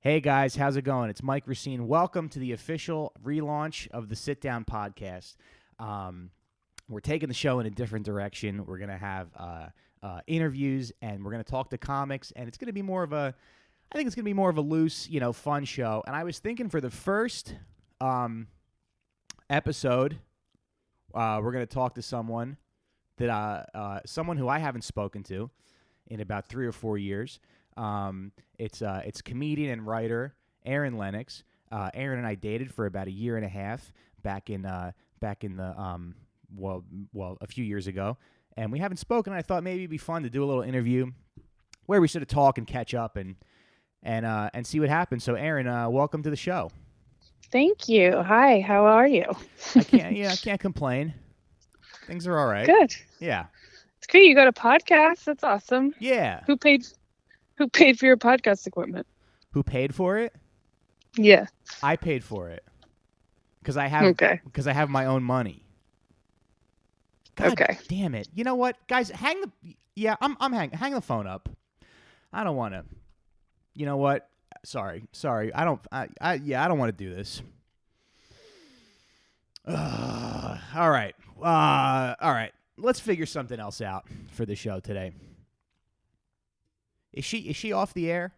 Hey guys, how's it going? It's Mike Racine. Welcome to the official relaunch of the Sit Down Podcast. We're taking the show in a different direction. We're gonna have interviews, and we're gonna talk to comics, and it's gonna be more of a, I think it's gonna be more of a loose, fun show. And I was thinking for the first episode, we're gonna talk to someone someone who I haven't spoken to in about 3 or 4 years. It's comedian and writer Aaron Lennox. Aaron and I dated for about a year and a half back in the a few years ago, and we haven't spoken. I thought maybe it'd be fun to do a little interview where we sort of talk and catch up and see what happens. So Aaron, welcome to the show. Thank you. Hi, how are you? I can't complain. Things are all right. Good. Yeah. It's great you got a podcast. That's awesome. Yeah. Who paid for your podcast equipment? Who paid for it? Yeah. I paid for it. Because I have my own money. God damn it. You know what? Guys, hang the phone up. I don't want to. You know what? Sorry. I don't want to do this. All right. Let's figure something else out for the show today. Is she off the air?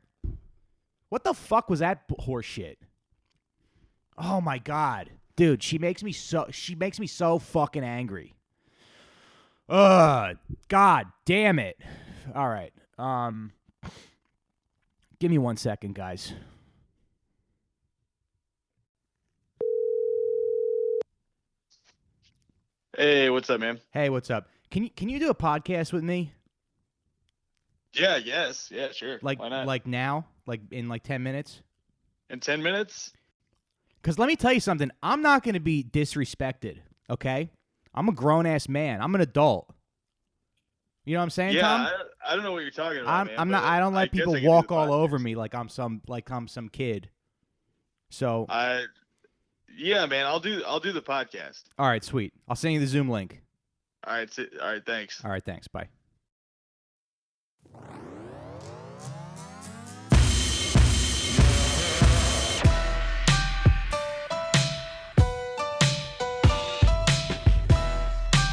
What the fuck was that horse shit? Oh my god. Dude, she makes me so fucking angry. God damn it. All right. Give me 1 second, guys. Hey, what's up, man? Hey, what's up? Can you do a podcast with me? Yeah, sure. Why not? Like now? Like in 10 minutes? In 10 minutes? Because let me tell you something. I'm not going to be disrespected, okay? I'm a grown-ass man. I'm an adult. You know what I'm saying, Tom? Yeah, I don't know what you're talking about, man. I don't let people walk all over me like I'm some kid. So yeah, man, I'll do the podcast. All right, sweet. I'll send you the Zoom link. All right, thanks. All right, thanks. Bye.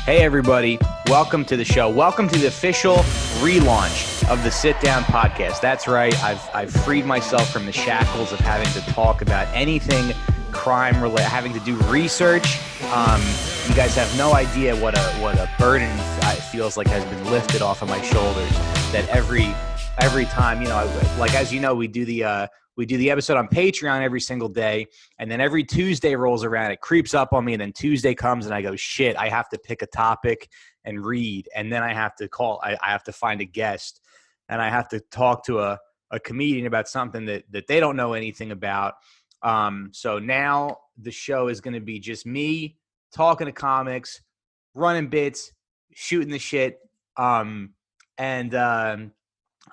Hey everybody, welcome to the show. Welcome to the official relaunch of the Sit Down Podcast. That's right, I've freed myself from the shackles of having to talk about anything crime related, having to do research. You guys have no idea what a burden it feels like has been lifted off of my shoulders. That every time, like as you know, we do the episode on Patreon every single day, and then every Tuesday rolls around, it creeps up on me, and then Tuesday comes, and I go, shit, I have to pick a topic and read, and then I have to call, I have to find a guest, and I have to talk to a comedian about something that they don't know anything about. So now the show is going to be just me talking to comics, running bits, shooting the shit, and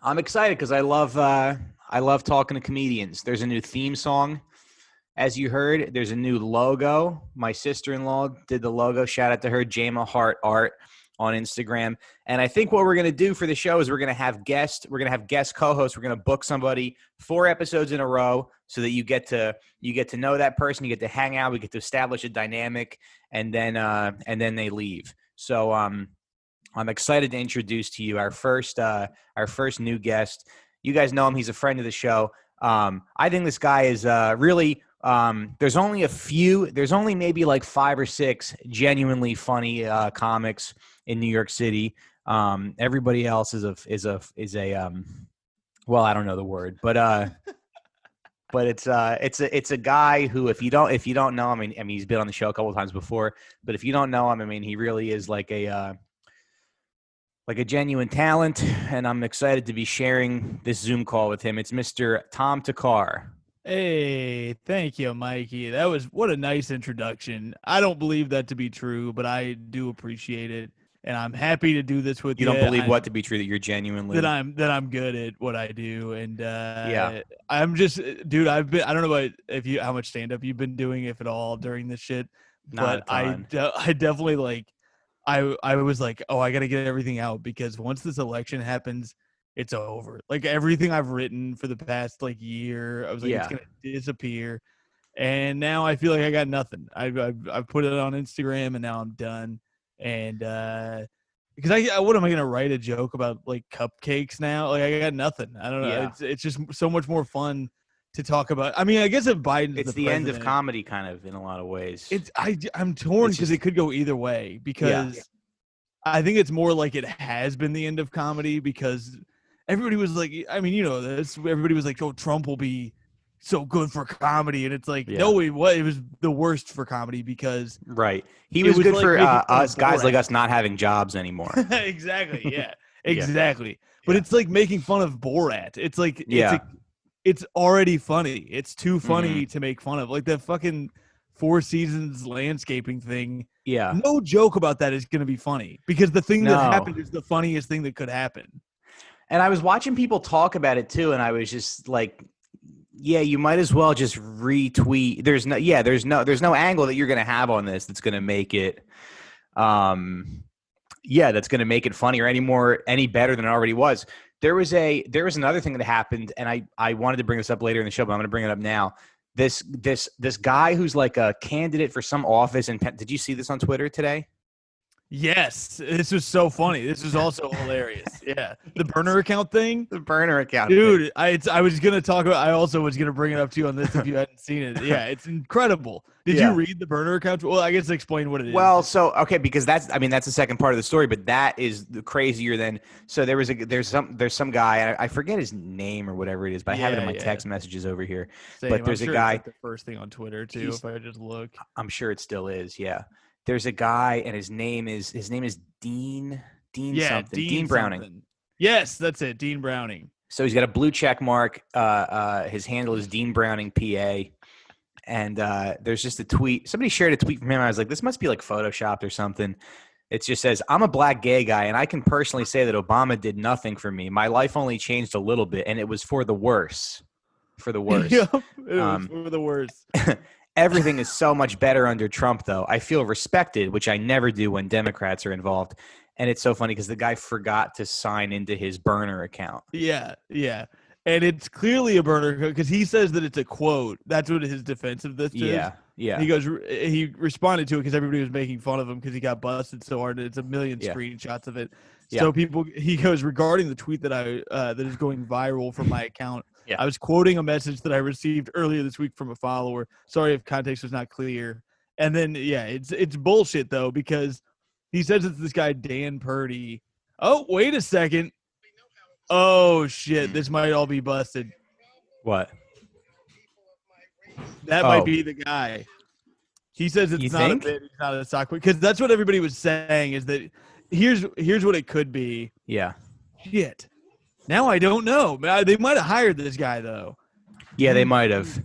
I'm excited because I love talking to comedians. There's a new theme song, as you heard. There's a new logo. My sister-in-law did the logo. Shout out to her, Jama Hart Art on Instagram. And I think what we're going to do for the show is we're going to have guest co-hosts. We're going to book somebody 4 episodes in a row so that you get to know that person. You get to hang out. We get to establish a dynamic, and then they leave. So I'm excited to introduce to you our first new guest. You guys know him. He's a friend of the show. I think this guy is really there's only maybe like 5 or 6 genuinely funny comics in New York City. Everybody else is a well, I don't know the word, but it's a guy who, if you don't know him, I mean he's been on the show a couple of times before, but if you don't know him, I mean he really is like a genuine talent, and I'm excited to be sharing this Zoom call with him. It's Mr. Tom Thakkar. Hey, thank you, Mikey. What a nice introduction. I don't believe that to be true, but I do appreciate it, and I'm happy to do this with you. You don't believe what to be true, that you're genuinely that I'm good at what I do, and yeah. I'm just, dude. I don't know how much stand up you've been doing, if at all, during this shit, but I definitely I was like, oh, I got to get everything out, because once this election happens, it's over. Like everything I've written for the past like year, I was like, it's Yeah. gonna disappear. And now I feel like I got nothing. I've put it on Instagram and now I'm done. And because what am I gonna write a joke about like cupcakes now? Like I got nothing. I don't know. Yeah. It's just so much more fun to talk about. I mean, I guess if Biden's It's the end of comedy, kind of, in a lot of ways. I'm torn It's because just- it could go either way. Because I think it's more like it has been the end of comedy because everybody was like, I mean, you know, this everybody was like, oh, Trump will be so good for comedy, and it's like, Yeah. no, it was the worst for comedy because Right. He It was was good like for making fun of us guys like Borat. us not having jobs anymore. exactly, yeah, exactly. But Yeah. it's like making fun of Borat. It's like Yeah. it's already funny. It's too Mm-hmm. funny to make fun of. Like the fucking Four Seasons landscaping thing. Yeah. No joke about that is going to be funny because the thing that No. happened is the funniest thing that could happen. And I was watching people talk about it too, and I was just like, yeah, you might as well just retweet. There's no angle that you're going to have on this that's going to make it that's going to make it funny or any better than it already was. There was another thing that happened, and I wanted to bring this up later in the show, but I'm going to bring it up now. This guy who's like a candidate for some office in did you see this on Twitter today? Yes, this was so funny. This was also hilarious. Yeah, the burner account thing. The burner account, Dude, I was gonna talk about. I also was gonna bring it up to you on this if you hadn't seen it. Yeah, it's incredible. Did Yeah. you read the burner account? Well, I guess explain what it is. Well, so okay, because that's the second part of the story, but that is the crazier than. So there's some guy, I forget his name or whatever it is, but I have it in my Yeah. text messages over here. Same. but there's I'm a sure it's, guy- like, the first thing on Twitter too. He's- If I just look. I'm sure it still is. Yeah, there's a guy, and his name is Dean Yeah, something. Dean Browning. something. Yes, that's it. Dean Browning. So he's got a blue check mark. His handle is Dean Browning PA. And there's just a tweet. Somebody shared a tweet from him. I was like, this must be like photoshopped or something. It just says, I'm a black gay guy, and I can personally say that Obama did nothing for me. My life only changed a little bit, and it was for the worse. For the worse. Yep, it was Um, for the worst. Everything is so much better under Trump, though. I feel respected, which I never do when Democrats are involved. And it's so funny because the guy forgot to sign into his burner account. Yeah, yeah. And it's clearly a burner because he says that it's a quote. That's what his defense of this is. Yeah. He goes. He responded to it because everybody was making fun of him because he got busted so hard. And it's a million Yeah. screenshots of it. Yeah. So he goes regarding the tweet that that is going viral from my account. Yeah. I was quoting a message that I received earlier this week from a follower. Sorry if context was not clear. And then it's bullshit though because he says it's this guy Dan Purdy. Oh, wait a second. Oh shit! This might all be busted. What? That Oh. might be the guy. He says it's You not think? a bit. It's not a sock because that's what everybody was saying. Is that here's what it could be. Yeah. Shit. Now I don't know. They might have hired this guy though. Yeah, they might have.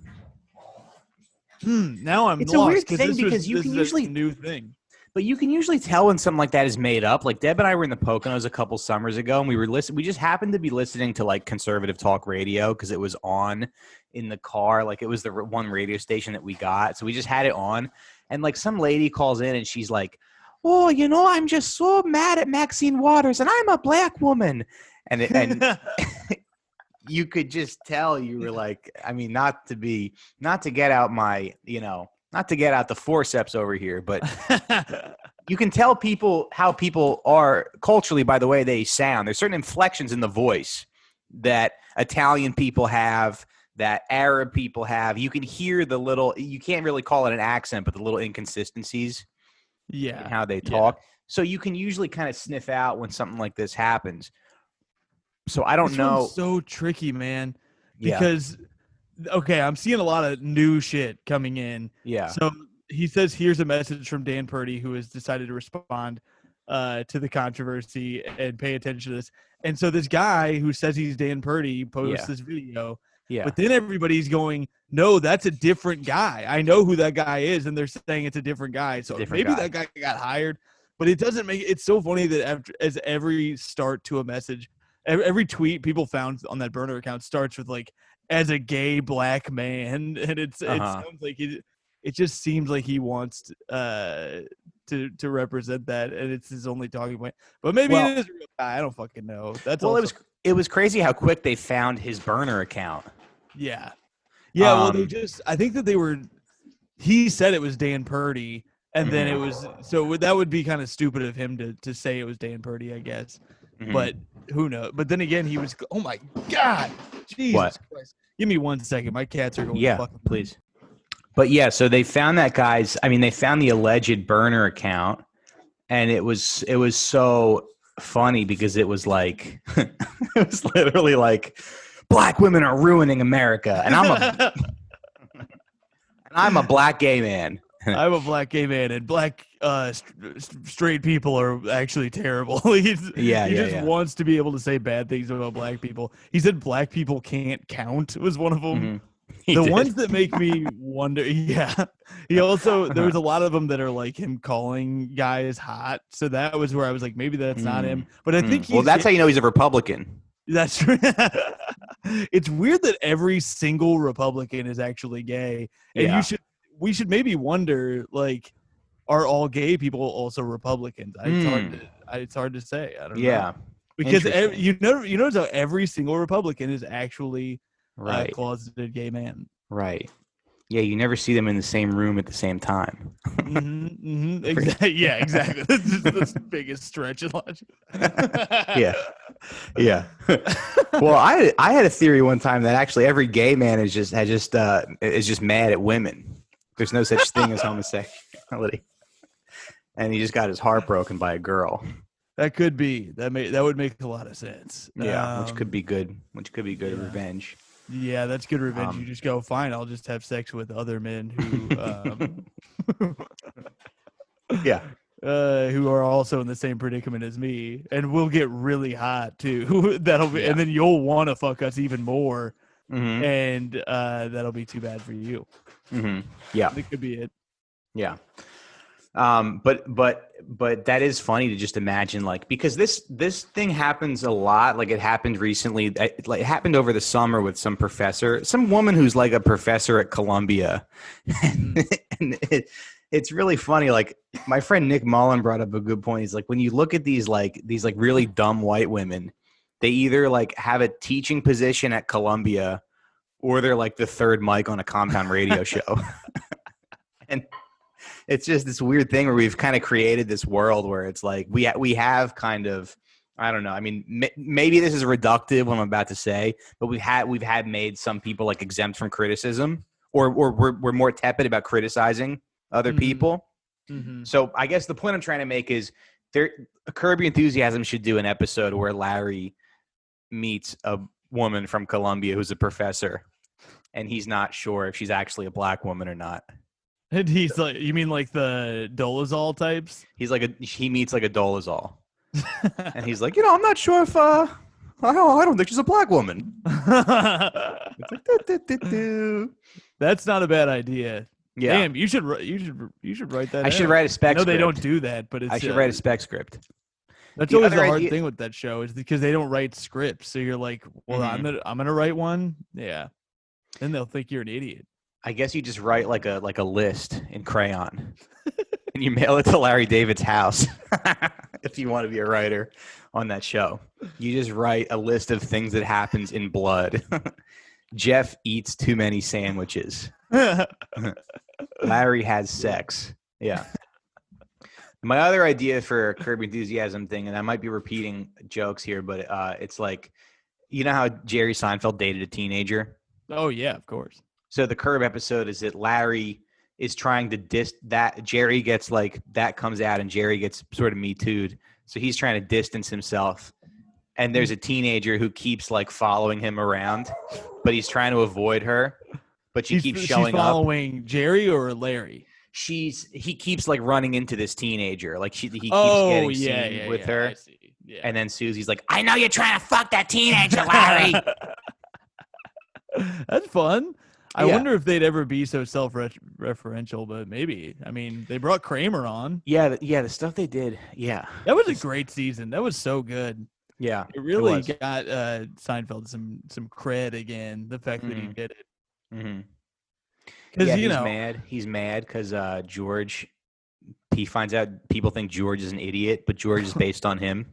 Now I'm It's a lost weird thing this because you this can is usually- a new thing. But you can usually tell when something like that is made up. Like Deb and I were in the Poconos a couple summers ago, and we just happened to be listening to like conservative talk radio because it was on in the car. Like it was the one radio station that we got, so we just had it on. And like some lady calls in, and she's like, "Oh, I'm just so mad at Maxine Waters, and I'm a black woman." And you could just tell you were like, I mean, not to get out my, not to get out the forceps over here, but you can tell people how people are culturally by the way they sound. There's certain inflections in the voice that Italian people have, that Arab people have. You can hear you can't really call it an accent, but the little inconsistencies in how they talk. So you can usually kind of sniff out when something like this happens. So I don't This know. one's so tricky, man. Yeah. Because I'm seeing a lot of new shit coming in. Yeah. So he says, here's a message from Dan Purdy, who has decided to respond to the controversy and pay attention to this. And so this guy who says he's Dan Purdy posts this video. Yeah. But then everybody's going, no, that's a different guy. I know who that guy is. And they're saying it's a different guy. So different maybe guy. that guy got hired. But it doesn't make it's so funny that as every start to a message, every tweet people found on that burner account starts with like, as a gay black man. And it sounds like it just seems like he wants to represent that, and it's his only talking point. But maybe it is a real guy. I don't fucking know. That's Well, also, it was crazy how quick they found his burner account. Yeah. Yeah, well, Um, I think that they were, he said it was Dan Purdy, and then it was, so that would be kind of stupid of him to say it was Dan Purdy, I guess. Mhm. But who knows? But then again, he was, oh my God, Jesus What? Christ. Give me 1 second. My cats are going Yeah, fucking. please. But yeah, so they found that guy's. I mean, they found the alleged burner account, and it was so funny because it was like it was literally like black women are ruining America, and I'm a black gay man. I'm a black gay man, and black straight people are actually terrible. He just wants to be able to say bad things about black people. He said black people can't count was one of them. Mhm. Ones that make me wonder. Yeah. He also, there was a lot of them that are like him calling guys hot. So that was where I was like, maybe that's not him. But I think well, that's how you know he's a Republican. That's true. It's weird that every single Republican is actually gay. And Yeah. we should maybe wonder, like, are all gay people also Republicans? It's hard to say. I don't know. Yeah. Because Interesting. you notice how every single Republican is actually Right. a closeted gay man. Right. Yeah, you never see them in the same room at the same time. Yeah, exactly. That's the biggest stretch in logic. Yeah. Yeah. Well, I had a theory one time that actually every gay man is just mad at women. There's no such thing as homosexuality. And he just got his heart broken by a girl. That could be. That would make a lot of sense. Yeah, which could be good. Yeah. Revenge. Yeah, that's good revenge. You just go, fine, I'll just have sex with other men who Yeah. who are also in the same predicament as me, and we'll get really hot too. That'll be, and then you'll want to fuck us even more, Mm-hmm. and that'll be too bad for you. Mm-hmm. Yeah. That could be it. Yeah. But that is funny to just imagine, like, because this thing happens a lot. Like, it happened recently. It happened over the summer with some woman who's like a professor at Columbia. And it's really funny. Like, my friend Nick Mullen brought up a good point. He's like, when you look at these really dumb white women, they either like have a teaching position at Columbia, or they're like the third mic on a compound radio show. And it's just this weird thing where we've kind of created this world where it's like we have kind of, I don't know. I mean, maybe this is reductive what I'm about to say, but we've had made some people like exempt from criticism, or we're more tepid about criticizing other people. Mm-hmm. So I guess the point I'm trying to make is Curb Your Enthusiasm should do an episode where Larry meets a woman from Columbia who's a professor, and he's not sure if she's actually a black woman or not. And he's like, you mean like the Dolezal types? He meets like a Dolezal, and he's like, I'm not sure if I don't think she's a black woman. It's like, do. That's not a bad idea. Yeah. Damn, you should write that. I should write a spec No, script. they don't do that, but it's, I should write a spec script. That's The always other the hard idea- thing with that show is because they don't write scripts. So you're like, well, Mhm. I'm gonna write one. Yeah, then they'll think you're an idiot. I guess you just write like a list in crayon, and you mail it to Larry David's house. If you want to be a writer on that show, you just write a list of things that happens in blood. Jeff eats too many sandwiches. Larry has sex. Yeah. My other idea for a Curb Your Enthusiasm thing, and I might be repeating jokes here, but it's like, you know how Jerry Seinfeld dated a teenager? Oh yeah, of course. So the Curb episode is that Larry is trying to diss that. Jerry gets like, that comes out and Jerry gets sort of Me Too'd. So he's trying to distance himself. And there's a teenager who keeps like following him around, but he's trying to avoid her. But she keeps showing she's following Jerry or Larry. He keeps like running into this teenager. Like he keeps getting seen with her. I see. Yeah. And then Susie's like, I know you're trying to fuck that teenager, Larry. That's fun. I Yeah. wonder if they'd ever be so self-referential, but maybe. I mean, they brought Kramer on. Yeah, the stuff they did. Yeah. That was a great season. That was so good. Yeah. It really was. got Seinfeld some cred again. The fact that he Mhm. did it, Mm-hmm. because Yeah, you he's know, mad. He's mad because George. He finds out people think George is an idiot, but George is based on him.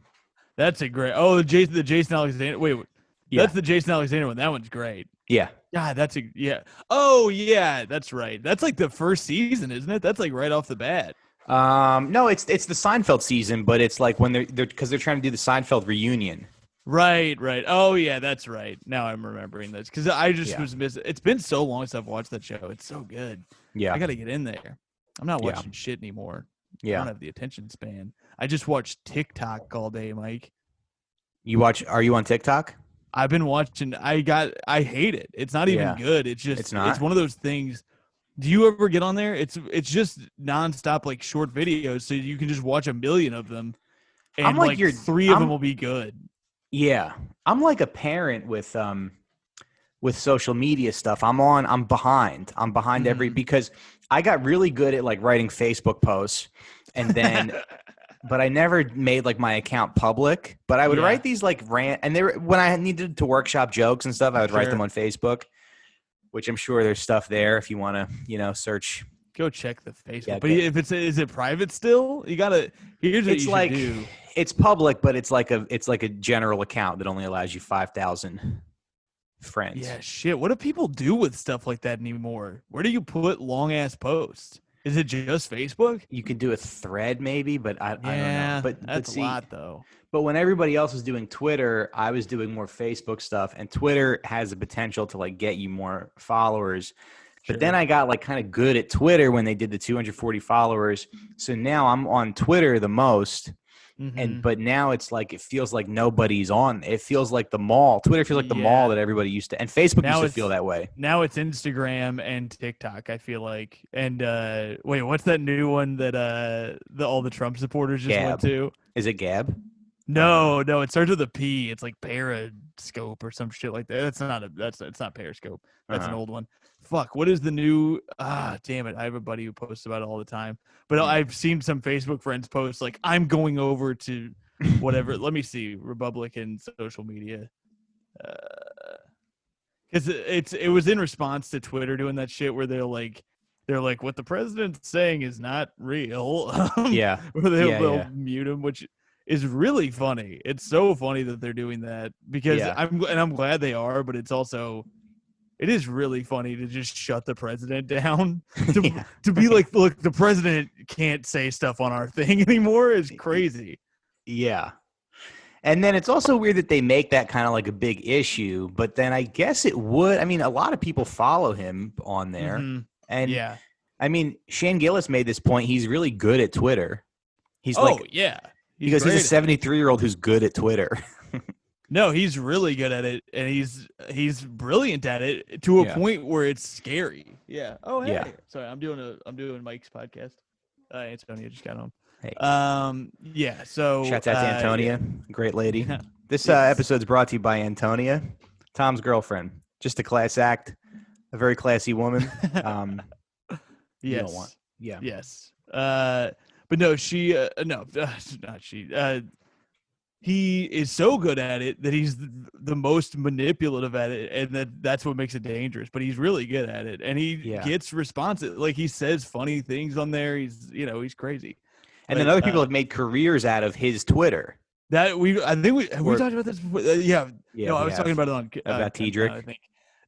That's a great. Oh, the Jason Alexander. Wait, Yeah. that's the Jason Alexander one. That one's great. Yeah. God, yeah. Oh yeah, that's right. That's like the first season, isn't it? That's like right off the bat. No, it's the Seinfeld season, but it's like when they're because they're trying to do the Seinfeld reunion. Right. Oh yeah, that's right. Now I'm remembering this because I just Yeah. was missing. It's been so long since I've watched that show. It's so good. Yeah. I got to get in there. I'm not Yeah. watching shit anymore. I Yeah. don't have the attention span. I just watch TikTok all day, Mike. Are you on TikTok? I've been watching. I hate it. It's not even Yeah. good. It's just. It's not? It's one of those things. Do you ever get on there? It's just nonstop like short videos, so you can just watch a million of them, and I'm like like your- 3 of I'm- them will be good. Yeah. I'm like a parent with social media stuff. I'm behind. I'm behind every Mhm. because I got really good at like writing Facebook posts and then but I never made like my account public. But I would Yeah. write these like rant and when I needed to workshop jokes and stuff, I would write them Sure. on Facebook, which I'm sure there's stuff there if you want to, search. Go check the Facebook. Yeah, but go- if is it private still? You gotta. Here's what It's you like should do. it's public, but it's like a general account that only allows you 5,000 friends. Yeah, shit. What do people do with stuff like that anymore? Where do you put long ass posts? Is it just Facebook? You could do a thread maybe, but I don't know. Yeah, But that's see, a lot though. But when everybody else was doing Twitter, I was doing more Facebook stuff, and Twitter has the potential to like get you more followers. But then I got like kind of good at Twitter when they did the 240 followers. So now I'm on Twitter the most. Mhm. But now it's like it feels like nobody's on. It feels like the mall. Twitter feels like the mall Yeah. that everybody used to, and Facebook Now used to it's- feel that way. Now it's Instagram and TikTok, I feel like. And wait, what's that new one that all the Trump supporters just went Gab. to? Is it Gab? No, it starts with a P. It's like Periscope or some shit like that. It's not Periscope. That's an Uh-huh. old one. Fuck, what is the new damn it. I have a buddy who posts about it all the time. But Hmm. I've seen some Facebook friends post like I'm going over to whatever. Let me see. Republican social media. Because it was in response to Twitter doing that shit where they're like what the president's saying is not real. Yeah. Or they'll yeah. mute him, which is really funny. It's so funny that they're doing that because Yeah. I'm glad they are, but it is really funny to just shut the president down to, Yeah. to be like, look, the president can't say stuff on our thing anymore. It's crazy. Yeah. And then it's also weird that they make that kind of like a big issue, but then I guess it would. I mean, a lot of people follow him on there. Mhm. And Yeah. I mean, Shane Gillis made this point. He's really good at Twitter. He's Yeah. because great he's a at it. 73-year-old who's good at Twitter. No, he's really good at it, and he's brilliant at it to a Yeah. point where it's scary. Yeah. Oh, hey. Yeah. Sorry, I'm doing Mike's podcast. Antonia just got home. Hey. Yeah. So Shouts out to Antonia, great lady. Yeah. This Yes. episode's brought to you by Antonia, Tom's girlfriend. Just a class act, a very classy woman. You Yes. don't want. Yeah. Yes. But no, she. No, not she. He is so good at it that he's the most manipulative at it, and that's what makes it dangerous. But he's really good at it, and he Yeah. gets responsive. Like he says funny things on there. He's crazy. And then But, other people have made careers out of his Twitter. I think we have we Or- talked about this before. Yeah. Yeah, No, I we was have. talking about it on About Tiedrick. I think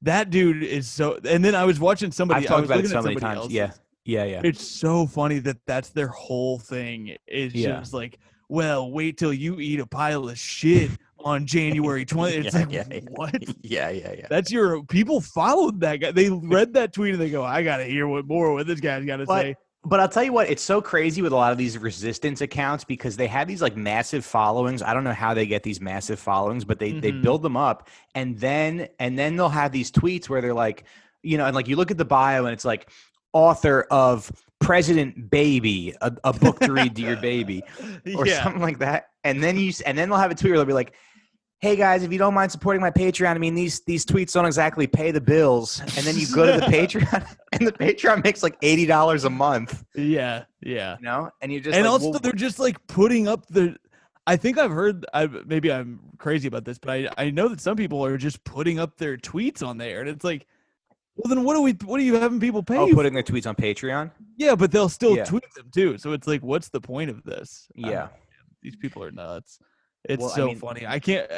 that dude is so. And then I was watching somebody. I've talked I was about it looking at so many somebody times. Yeah. else's. Yeah. It's so funny that that's their whole thing. It's Yeah. just like, well, wait till you eat a pile of shit on January 20th. It's Yeah, like, yeah. what? Yeah. That's people followed that guy. They read that tweet and they go, I got to hear what this guy's got to say. But I'll tell you what, it's so crazy with a lot of these resistance accounts because they have these like massive followings. I don't know how they get these massive followings, but they Mhm. build them up and then they'll have these tweets where they're like, and like you look at the bio and it's like author of President Baby, a book to read to your baby or Yeah. something like that. And then they'll have a tweet where they'll be like, hey guys, if you don't mind supporting my Patreon, I mean, these tweets don't exactly pay the bills. And then you go to the Patreon and the Patreon makes like $80 a month, Yeah. and you're just And like, also well, they're just like putting up I think I've heard, maybe I'm crazy about this, but I know that some people are just putting up their tweets on there. And it's like, well, then what are you having people pay you putting their tweets on Patreon. Yeah, but they'll still Yeah. tweet them too. So it's like, what's the point of this? I don't Yeah. know, man. These people are nuts. It's Well, I so mean- funny. I can't.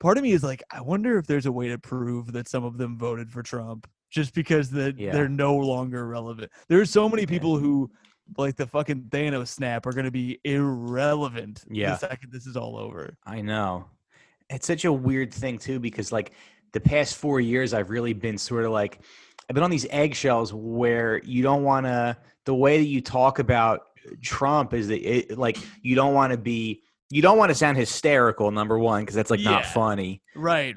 Part of me is like, I wonder if there's a way to prove that some of them voted for Trump just because Yeah. they're no longer relevant. There's so many Yeah. people who, like the fucking Thanos snap, are going to be irrelevant Yeah. the second this is all over. I know. It's such a weird thing too, because like the past 4 years, I've really been sort of like, I've been on these eggshells where you don't want to, the way that you talk about Trump is that like, you don't want to sound hysterical, number one, because that's like not Yeah. funny. Right.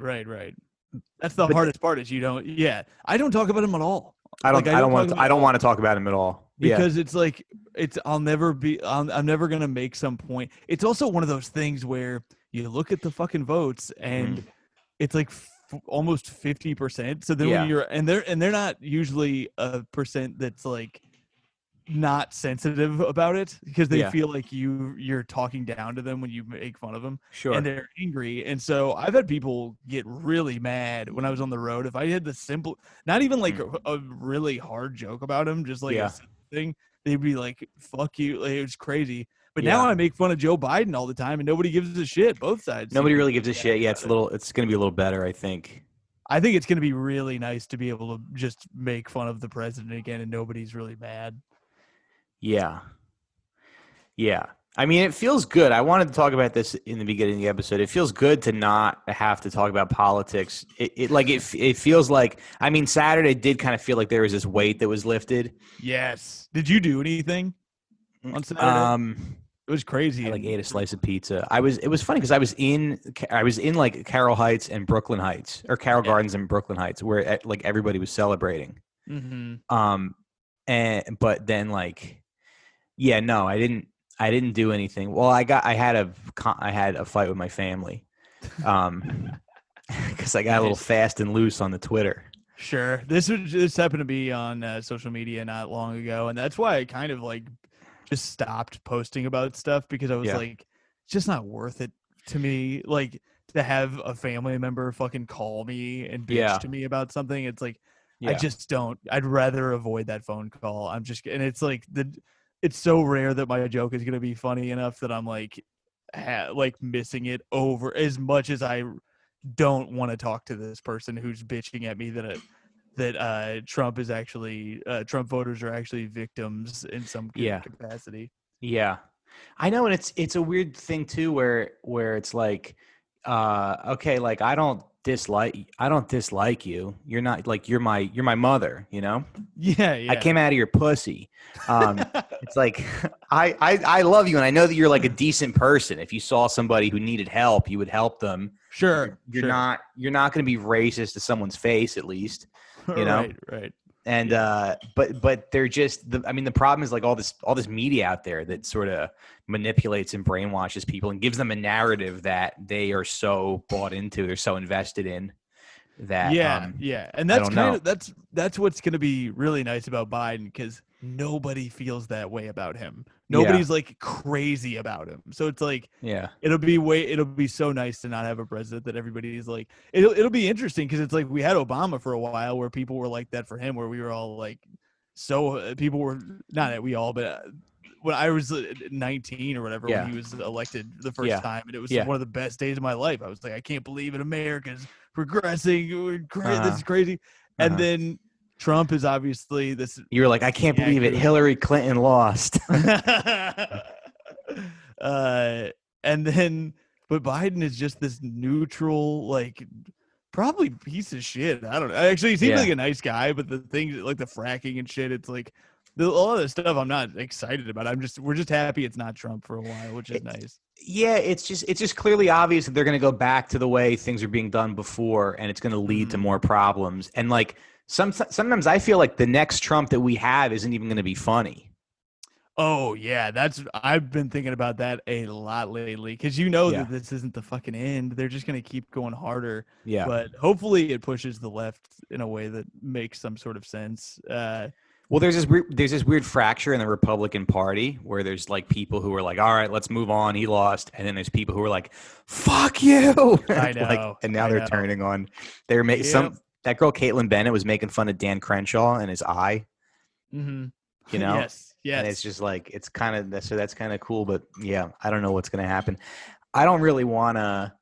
That's the But hardest part is you don't. Yeah, I don't talk about him at all. I don't, Like, I don't want talk to, about I don't him want to talk about him at all. because it's like I'm never gonna make some point. It's also one of those things where you look at the fucking votes and it's like almost 50%. So then Yeah. when you're and they're not usually a percent that's like not sensitive about it because they Yeah. feel like you're talking down to them when you make fun of them Sure. and they're angry. And so I've had people get really mad when I was on the road. If I had the simple, not even like a really hard joke about him, just like Yeah. a simple thing, they'd be like, fuck you. Like, it was crazy. But now Yeah. I make fun of Joe Biden all the time and nobody gives a shit. Both sides. Nobody seem to really be gives a mad shit. Yeah. about It's going to be a little better, I think. I think it's going to be really nice to be able to just make fun of the president again and nobody's really mad. Yeah. Yeah. I mean, it feels good. I wanted to talk about this in the beginning of the episode. It feels good to not have to talk about politics. It feels like, I mean, Saturday did kind of feel like there was this weight that was lifted. Yes. Did you do anything on Saturday? It was crazy. I like ate a slice of pizza. It was funny because I was in like Carroll Heights and Brooklyn Heights, or Carroll Gardens and Brooklyn Heights, where like everybody was celebrating. Mm-hmm. But then like, yeah, no, I didn't do anything. Well, I had a fight with my family, because I got a little fast and loose on the Twitter. Sure. This happened to be on social media not long ago, and that's why I kind of like just stopped posting about stuff because I was like, it's just not worth it to me. Like to have a family member fucking call me and bitch to me about something. It's like I just don't. I'd rather avoid that phone call. And it's like it's so rare that my joke is gonna be funny enough that I'm like missing it over as much as I don't want to talk to this person who's bitching at me that Trump is actually Trump voters are actually victims in some capacity. Yeah, I know, and it's a weird thing too, where it's like, okay, like I don't dislike you. You're not like you're my mother, you know. Yeah. I came out of your pussy. It's like I love you, and I know that you're like a decent person. If you saw somebody who needed help, you would help them. Sure. You're not going to be racist to someone's face, at least, you know. Right. And but they're just the problem is like all this media out there that sort of manipulates and brainwashes people and gives them a narrative that they are so bought into, they're so invested in that. And that's what's going to be really nice about Biden, because nobody feels that way about him. Nobody's like crazy about him. So it's like, it'll be so nice to not have a president that everybody's like, it'll be interesting. Cause it's like, we had Obama for a while where people were like that for him, where we were all like, people were not that we all, but when I was 19 or whatever, when he was elected the first time, and it was one of the best days of my life. I was like, I can't believe it. America's progressing. This is crazy. And then Trump is obviously this. You were like, I can't believe it. Hillary Clinton lost. And then, but Biden is just this neutral, like probably piece of shit. I don't know. Actually, he seems like a nice guy, but the things like the fracking and shit, it's like a lot of the stuff I'm not excited about. We're just happy it's not Trump for a while, which is nice. Yeah, it's just clearly obvious that they're going to go back to the way things are being done before, and it's going to lead to more problems. And like sometimes I feel like the next Trump that we have isn't even going to be funny. Oh yeah, I've been thinking about that a lot lately, because that this isn't the fucking end. They're just gonna keep going harder. Yeah, but hopefully it pushes the left in a way that makes some sort of sense. Well, there's this weird fracture in the Republican Party where there's like people who are like, all right, let's move on. He lost, and then there's people who are like, fuck you. I know. And now they're turning on. They're making that girl Caitlyn Bennett was making fun of Dan Crenshaw and his eye. Mm-hmm. You know. Yes. And it's just like, it's kind of, so that's kind of cool, but yeah, I don't know what's going to happen. I don't really want to.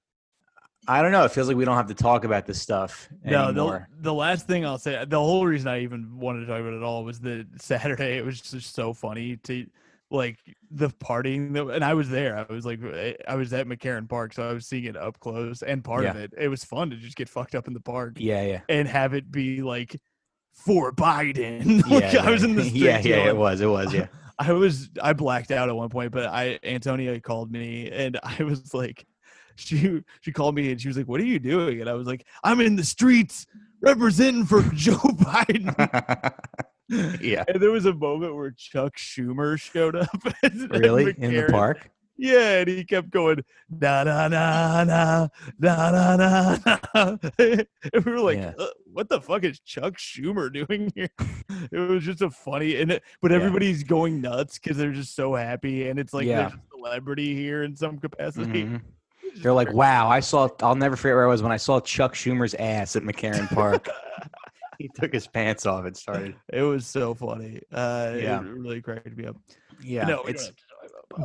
I don't know. It feels like we don't have to talk about this stuff No, anymore. the last thing I'll say, the whole reason I even wanted to talk about it all was that Saturday it was just so funny to like the partying and I was there. I was at McCarran Park, so I was seeing it up close, and part of it was fun to just get fucked up in the park. Yeah. And have it be like for Biden. Yeah, I was in the streets. it was. Yeah. I blacked out at one point, but Antonia called me and I was like, she called me and she was like, "What are you doing?" And I was like, "I'm in the streets representing for Joe Biden." Yeah. And there was a moment where Chuck Schumer showed up. Really? In the park? Yeah, and he kept going, na na na na na na na na. And we were like, what the fuck is Chuck Schumer doing here? It was just a funny, but everybody's going nuts because they're just so happy, and it's like there's a celebrity here in some capacity. Mm-hmm. They're like, wow, I'll never forget where I was when I saw Chuck Schumer's ass at McCarran Park. He took his pants off and started. It was so funny. It really cracked me up. Yeah, no,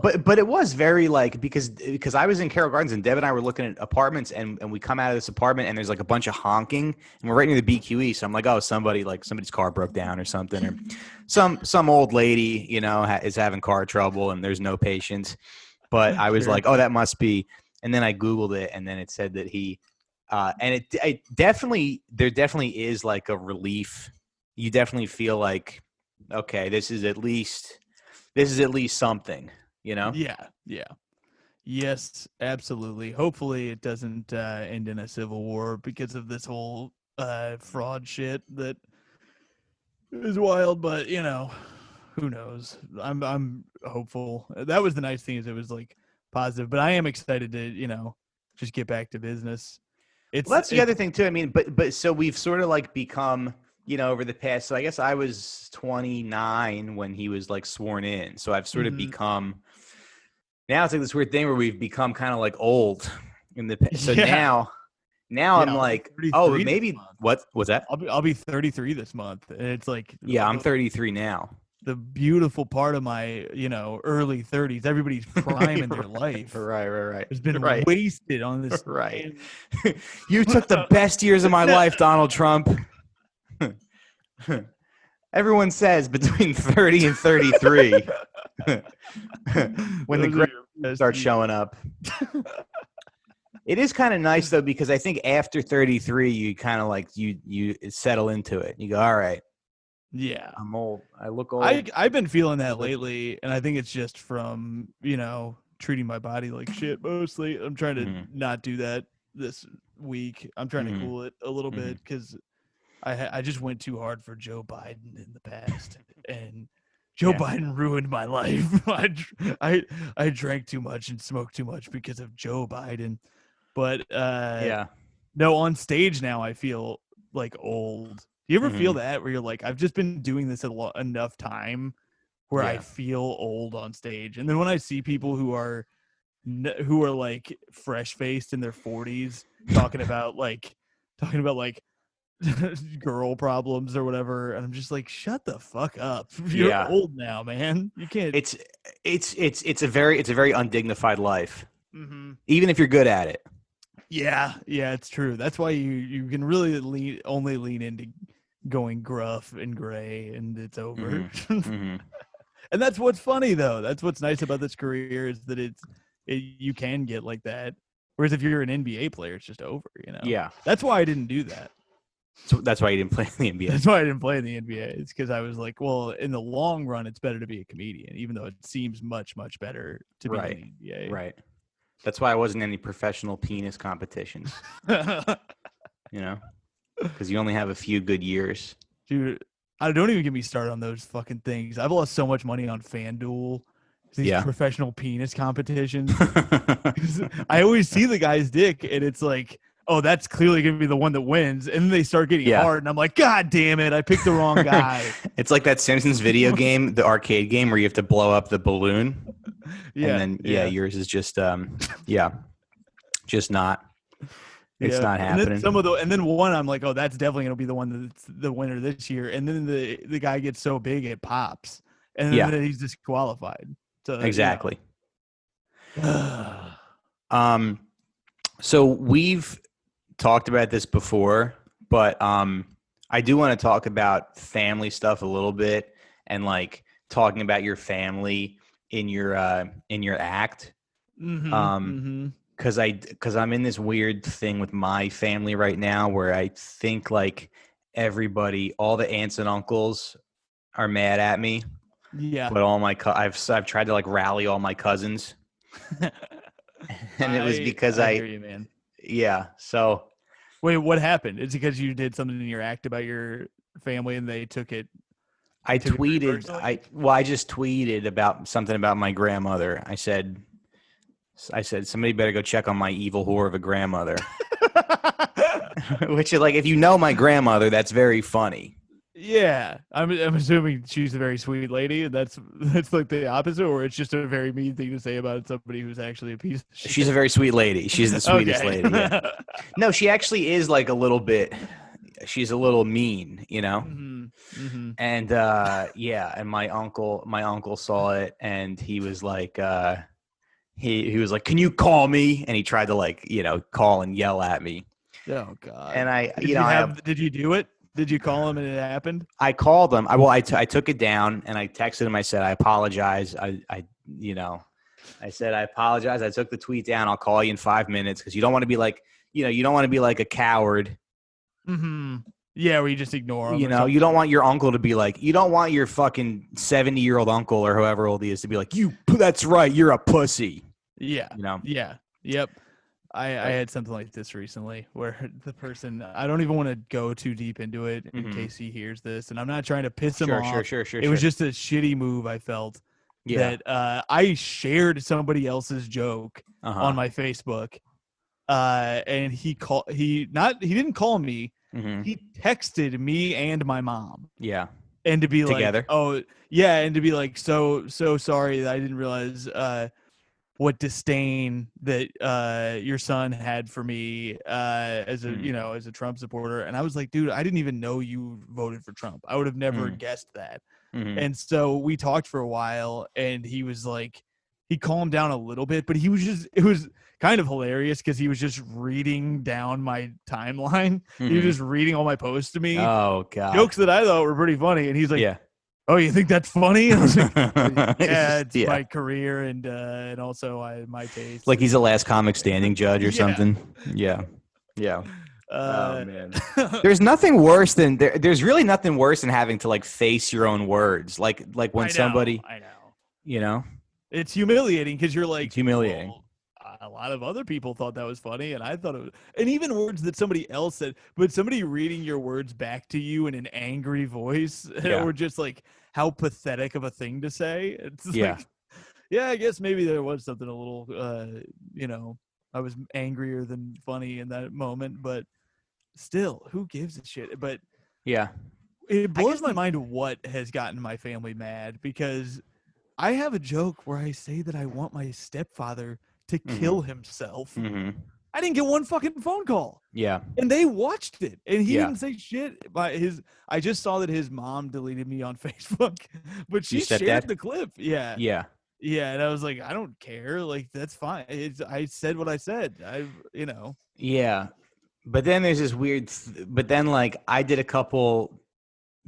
but it was very like because I was in Carroll Gardens and Deb and I were looking at apartments and we come out of this apartment and there's like a bunch of honking and we're right near the BQE, so I'm like, oh, somebody's car broke down or something, or some old lady is having car trouble and there's no patience. But I was like, oh, that must be. And then I Googled it, and then it said that he, and it definitely, there definitely is like a relief. You definitely feel like, okay, this is at least something, Yeah. Yes, absolutely. Hopefully it doesn't end in a civil war because of this whole fraud shit that is wild, but who knows? I'm hopeful. That was the nice thing, is it was like positive, but I am excited to just get back to business. That's the other thing too. I mean, but so we've sort of like become over the past, so I guess I was 29 when he was like sworn in, so I've sort of become, now it's like this weird thing where we've become kind of like old in the so now I'm like, oh, maybe what's that? I'll be 33 this month, and it's like, I'm 33 now. The beautiful part of my, early 30s, everybody's prime in their life. Right. Has been wasted on this. Right. You took the best years of my life, Donald Trump. Everyone says between 30 and 33 when the great start showing up. It is kind of nice though, because I think after 33 you kind of like you settle into it. You go, all right. Yeah, I'm old. I look old. I've been feeling that lately, and I think it's just from treating my body like shit mostly. I'm trying to not do that this week. I'm trying to cool it a little bit because I just went too hard for Joe Biden in the past, and Joe Biden ruined my life. I drank too much and smoked too much because of Joe Biden. But no, on stage now I feel like old. Do you ever feel that where you're like, I've just been doing this enough time where I feel old on stage, and then when I see people who are like fresh faced in their 40s talking about like girl problems or whatever, and I'm just like, shut the fuck up. You're old now, man. You can't. It's a very undignified life, even if you're good at it. Yeah, it's true. That's why you can really only lean into going gruff and gray, and it's over. And that's what's funny, though. That's what's nice about this career, is that you can get like that. Whereas if you're an NBA player, it's just over. Yeah. That's why I didn't do that. So that's why you didn't play in the NBA. That's why I didn't play in the NBA. It's because I was like, well, in the long run, it's better to be a comedian, even though it seems much, much better to be in the NBA. Right. That's why I wasn't in any professional penis competitions. Because you only have a few good years. Dude, I don't even get me started on those fucking things. I've lost so much money on FanDuel. These professional penis competitions. I always see the guy's dick, and it's like, oh, that's clearly going to be the one that wins. And then they start getting hard, and I'm like, God damn it, I picked the wrong guy. It's like that Simpsons video game, the arcade game, where you have to blow up the balloon. And then, yours is just, just not. It's not happening. And then one, I'm like, oh, that's definitely going to be the one that's the winner this year. And then the guy gets so big it pops, and then he's disqualified. So, exactly. So we've talked about this before, but I do want to talk about family stuff a little bit and like talking about your family in your act. Because I'm in this weird thing with my family right now where I think like everybody, all the aunts and uncles are mad at me. Yeah. But all my I've tried to like rally all my cousins. And it was because I hear you, man. Yeah. So Wait, what happened? It's because you did something in your act about your family and they took it. I Took it very tweeted. personally? I just tweeted about something about my grandmother. I said somebody better go check on my evil whore of a grandmother. Which is like, if you know my grandmother, that's very funny. Yeah, I'm assuming she's a very sweet lady, and that's like the opposite, or it's just a very mean thing to say about somebody who's actually a piece of shit. She's a very sweet lady. She's the sweetest Okay. lady. Yeah. No, she actually is like a little bit. She's a little mean, you know. And yeah, and my uncle saw it, and he was like, he was like, "Can you call me?" And he tried to like, call and yell at me. Oh God. And I, did you do it? Did you call him and it happened? I called him. I took it down and I texted him. I said, "I apologize. I said, I apologize. I took the tweet down. I'll call you in 5 minutes." Because you don't want to be like, you don't want to be like a coward. Yeah, where you just ignore him. You don't want your uncle to be like, you don't want your fucking 70-year-old uncle or whoever old he is to be like, that's right, you're a pussy. Yeah. You know? Yeah. Yep. I had something like this recently where the person, I don't even want to go too deep into it in case he hears this, and I'm not trying to piss him off. Sure. It was just a shitty move I felt. Yeah. That I shared somebody else's joke on my Facebook, and he didn't call me. He texted me and my mom. Yeah. And to be together. like, oh yeah, and to be like, so sorry that I didn't realize what disdain that your son had for me as a Trump supporter. And I was like, dude, I didn't even know you voted for Trump. I would have never guessed that. And so we talked for a while, and he was like, he calmed down a little bit, but it was kind of hilarious because he was just reading down my timeline. He was just reading all my posts to me. Oh God. Jokes that I thought were pretty funny. And he's like, yeah. "Oh, you think that's funny?" And I was like, "Yeah, it's my career and also my taste." Like he's the last comic standing judge or something. Yeah. Oh man. There's nothing worse than there's really nothing worse than having to like face your own words. Like when somebody, I know. It's humiliating because you're like, it's humiliating. Well, a lot of other people thought that was funny, and I thought it was, and even words that somebody else said, but somebody reading your words back to you in an angry voice, or just like how pathetic of a thing to say. It's like, yeah, I guess maybe there was something a little, I was angrier than funny in that moment, but still, who gives a shit? But yeah, it blows my mind what has gotten my family mad, because I have a joke where I say that I want my stepfather to kill himself. I didn't get one fucking phone call. Yeah. And they watched it, and he didn't say shit. I just saw that his mom deleted me on Facebook, but she shared the clip. Yeah. Yeah. Yeah. And I was like, I don't care. Like, that's fine. I said what I said. Yeah. But then there's this weird, but then like I did a couple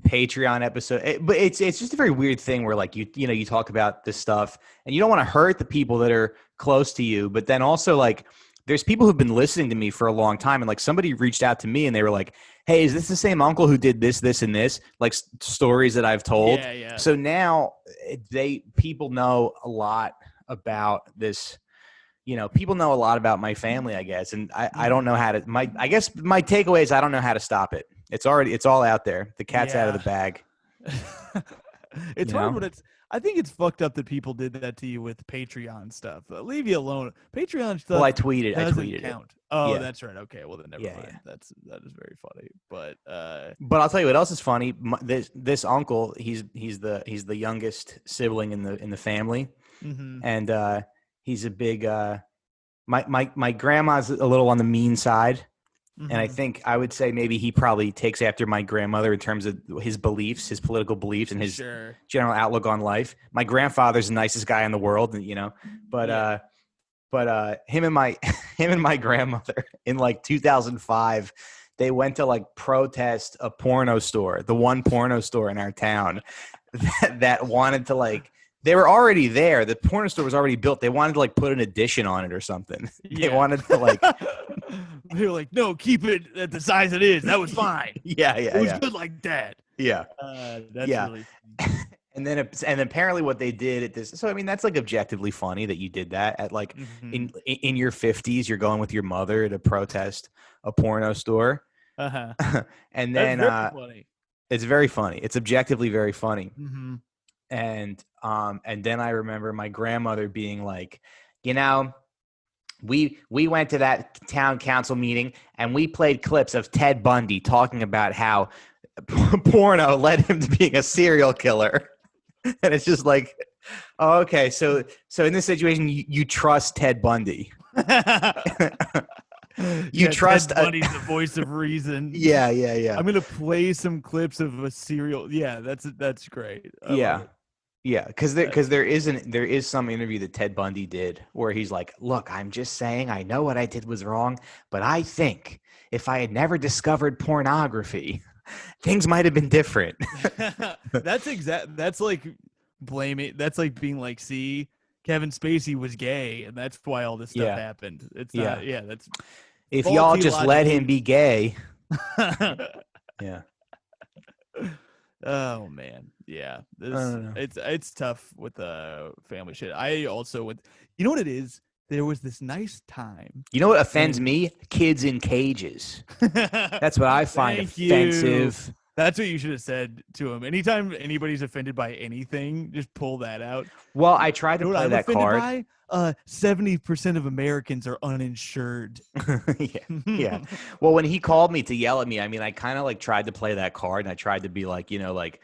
Patreon episode, but it's just a very weird thing where like you talk about this stuff and you don't want to hurt the people that are close to you, but then also like there's people who've been listening to me for a long time, and like somebody reached out to me and they were like, "Hey, is this the same uncle who did this and this?" Like stories that I've told. Yeah. So now people know a lot about this. People know a lot about my family, I guess, and I don't know how to. I guess my takeaway is I don't know how to stop it. It's all out there. The cat's out of the bag. It's hard when I think it's fucked up that people did that to you with Patreon stuff. Leave you alone. Patreon stuff. Well, I tweeted count. it. Oh, Yeah. that's right. Okay, well then never mind. Yeah. That is very funny. But I'll tell you what else is funny. This uncle, he's the youngest sibling in the family, and he's a big. My grandma's a little on the mean side. And I think I would say maybe he probably takes after my grandmother in terms of his beliefs, his political beliefs, and his general outlook on life. My grandfather's the nicest guy in the world, but But him and my him and my grandmother in like 2005, they went to like protest a porno store, the one porno store in our town that wanted to like. They were already there. The porno store was already built. They wanted to like put an addition on it or something. They wanted to like. They were like, no, keep it at the size it is. That was fine. Yeah, It was good like that. yeah. That's Yeah. really And then apparently what they did at this. So I mean that's like objectively funny that you did that at like Mhm. in your 50s. You're going with your mother to protest a porno store, Uh-huh. and That's then very funny. it's very funny. It's objectively very funny. Mm-hmm. And then I remember my grandmother being like, you know, we went to that town council meeting and we played clips of Ted Bundy talking about how porno led him to being a serial killer. And it's just like, oh, okay, so in this situation you trust Ted Bundy. You trust Ted Bundy's the voice of reason. yeah. I'm gonna play some clips of a serial. Yeah, that's great. I love Yeah. it. Yeah, because there is some interview that Ted Bundy did where he's like, "Look, I'm just saying, I know what I did was wrong, but I think if I had never discovered pornography, things might have been different." That's like blaming. That's like being like, see, Kevin Spacey was gay, and that's why all this stuff Yeah. happened. It's Yeah. not. Yeah, that's. If Faulty y'all just let logic. him be gay, yeah. Oh man, yeah. don't know. It's tough with the family shit. I also went. You know what it is? There was this nice time. You know what offends me? Kids in cages. That's what I find Thank you. offensive. That's what you should have said to him. Anytime anybody's offended by anything, just pull that out. Well, I tried You to know what play I'm that offended card. by? 70% of Americans are uninsured. Yeah. Well, when he called me to yell at me, I mean, I kind of like tried to play that card and I tried to be like, you know, like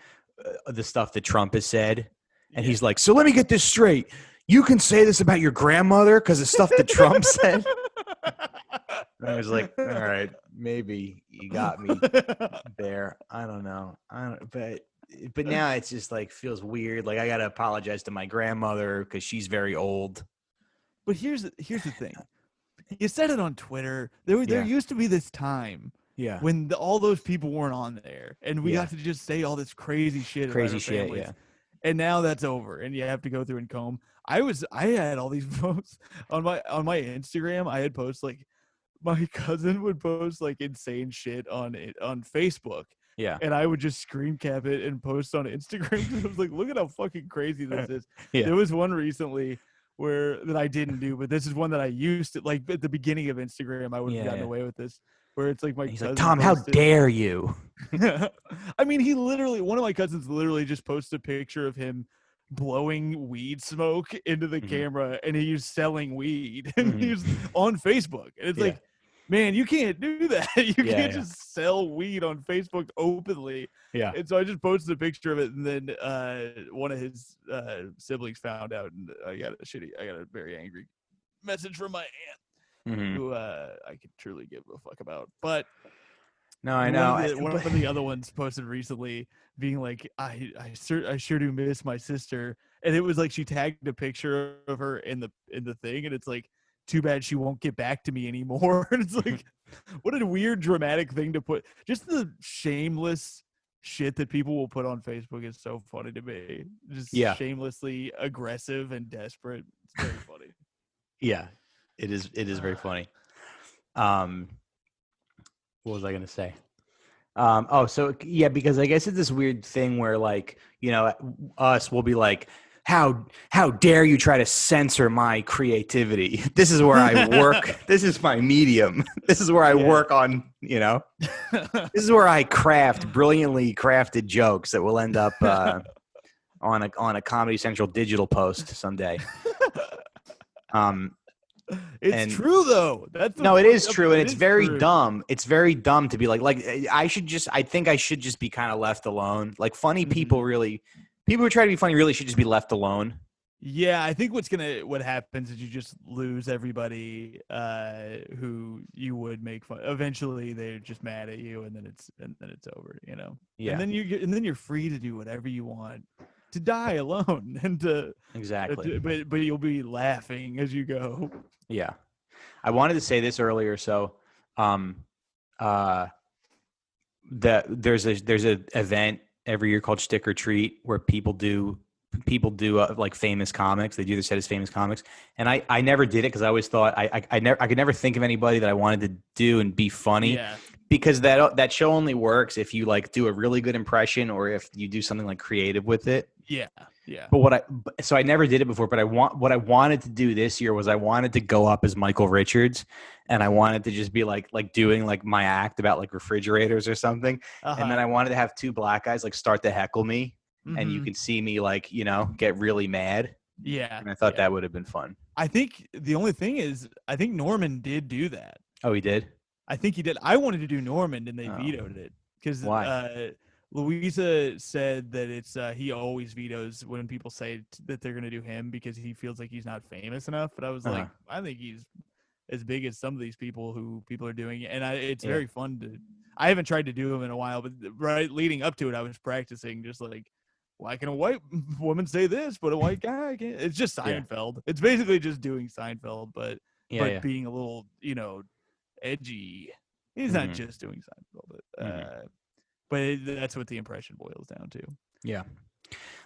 the stuff that Trump has said. And he's like, so let me get this straight. You can say this about your grandmother because of stuff that Trump said. And I was like, all right, maybe you got me there. I don't know. But now it's just like feels weird. Like I got to apologize to my grandmother because she's very old. But here's the thing. You said it on Twitter. There Yeah. used to be this time Yeah. when all those people weren't on there, and we Yeah. got to just say all this crazy shit. about Crazy our shit. families. Yeah. And now that's over, and you have to go through and comb. I had all these posts on my Instagram. I had posts like my cousin would post like insane shit on Facebook. Yeah. And I would just screen cap it and post on Instagram. 'Cause I was like, look at how fucking crazy this is. Yeah. There was one recently that I didn't do, but this is one that I used to, like at the beginning of Instagram, I would have Yeah, gotten yeah. away with this, where it's like my He's like, cousin Tom, how posted- dare you? I mean, one of my cousins literally just posted a picture of him blowing weed smoke into the Mhm. camera, and he's selling weed, and Mhm. he's on Facebook, and it's Yeah. like, man, you can't do that. You Yeah, can't yeah. just sell weed on Facebook openly. Yeah. And so I just posted a picture of it, and then one of his siblings found out, and I got a very angry message from my aunt, Mhm. who I could truly give a fuck about. But No, I know. one of the other ones posted recently, being like, I sure do miss my sister, and it was like she tagged a picture of her in the thing, and it's like, too bad she won't get back to me anymore. And it's like, what a weird dramatic thing to put. Just the shameless shit that people will put on Facebook is so funny to me. Just Yeah. shamelessly aggressive and desperate. It's very funny. Yeah, it is very funny. What was I gonna say? So yeah, because I guess it's this weird thing where like, you know, us will be like, how dare you try to censor my creativity? This is where I work. This is my medium. This is where I Yeah. work on, you know, this is where I craft brilliantly crafted jokes that will end up on a Comedy Central digital post someday. It's And- true though. That's the No, it fucked is up- true, and it it's is very true. dumb. It's very dumb to be like I think I should just be kind of left alone. Like funny people who try to be funny really should just be left alone. Yeah, I think what happens is you just lose everybody who you would make fun. Eventually, they're just mad at you, and then it's over. You know. Yeah. And then you're free to do whatever you want. to die alone and to Exactly. but you'll be laughing as you go. Yeah. I wanted to say this earlier. So, there's a event every year called Stick or Treat where people do like famous comics. They do the set as famous comics. And I never did it because I always thought I could never think of anybody that I wanted to do and be funny. Yeah. Because that show only works if you like do a really good impression or if you do something like creative with it. Yeah. Yeah. But so I never did it before, but what I wanted to do this year was I wanted to go up as Michael Richards, and I wanted to just be like doing like my act about like refrigerators or something. And then I wanted to have two black guys like start to heckle me, and you Mhm. could see me like, get really mad. Yeah. And I thought yeah. that would have been fun. I think the only thing is I think Norman did do that. Oh, he did? I think he did. I wanted to do Norman, and they Oh. vetoed it because Why? Louisa said that it's he always vetoes when people say that they're going to do him because he feels like he's not famous enough. But I was like, I think he's as big as some of these people who people are doing, and it's very fun to. I haven't tried to do him in a while, but right leading up to it, I was practicing just like. Why can a white woman say this, but a white guy can't? It's just Seinfeld. It's basically just doing Seinfeld, but being a little, edgy. He's not just doing Seinfeld, but that's what the impression boils down to. Yeah.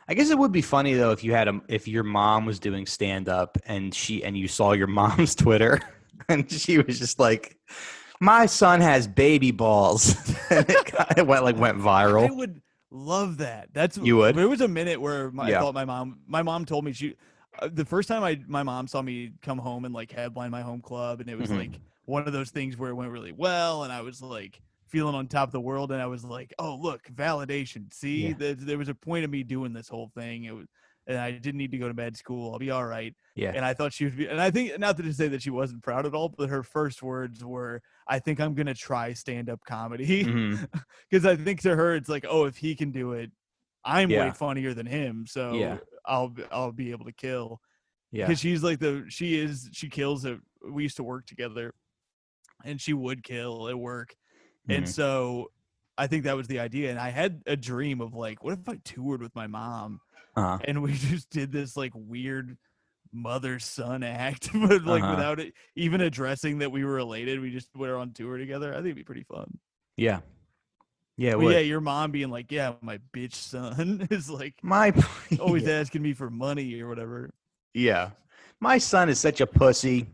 I guess it would be funny though if your mom was doing stand up and you saw your mom's Twitter and she was just like, my son has baby balls. And it went viral. I would love that. You would? There was a minute where I thought my mom told me the first time my mom saw me come home and like headline my home club, and it was like one of those things where it went really well, and I was like feeling on top of the world, and I was like, oh look, validation. See, there was a point of me doing this whole thing. And I didn't need to go to med school. I'll be all right. Yeah. And I thought she would be, and I think not to say that she wasn't proud at all, but her first words were, I think I'm going to try stand-up comedy. Because I think to her, it's like, oh, if he can do it, I'm way funnier than him. So I'll be able to kill. Yeah. Because she's like she kills it. We used to work together and she would kill at work. And so I think that was the idea. And I had a dream of like, what if I toured with my mom? And we just did this like weird mother-son act, but like without it even addressing that we were related. We just went on tour together. I think it'd be pretty fun. Yeah. Yeah. Well, your mom being like, yeah, my bitch son is like always asking me for money or whatever. Yeah. My son is such a pussy.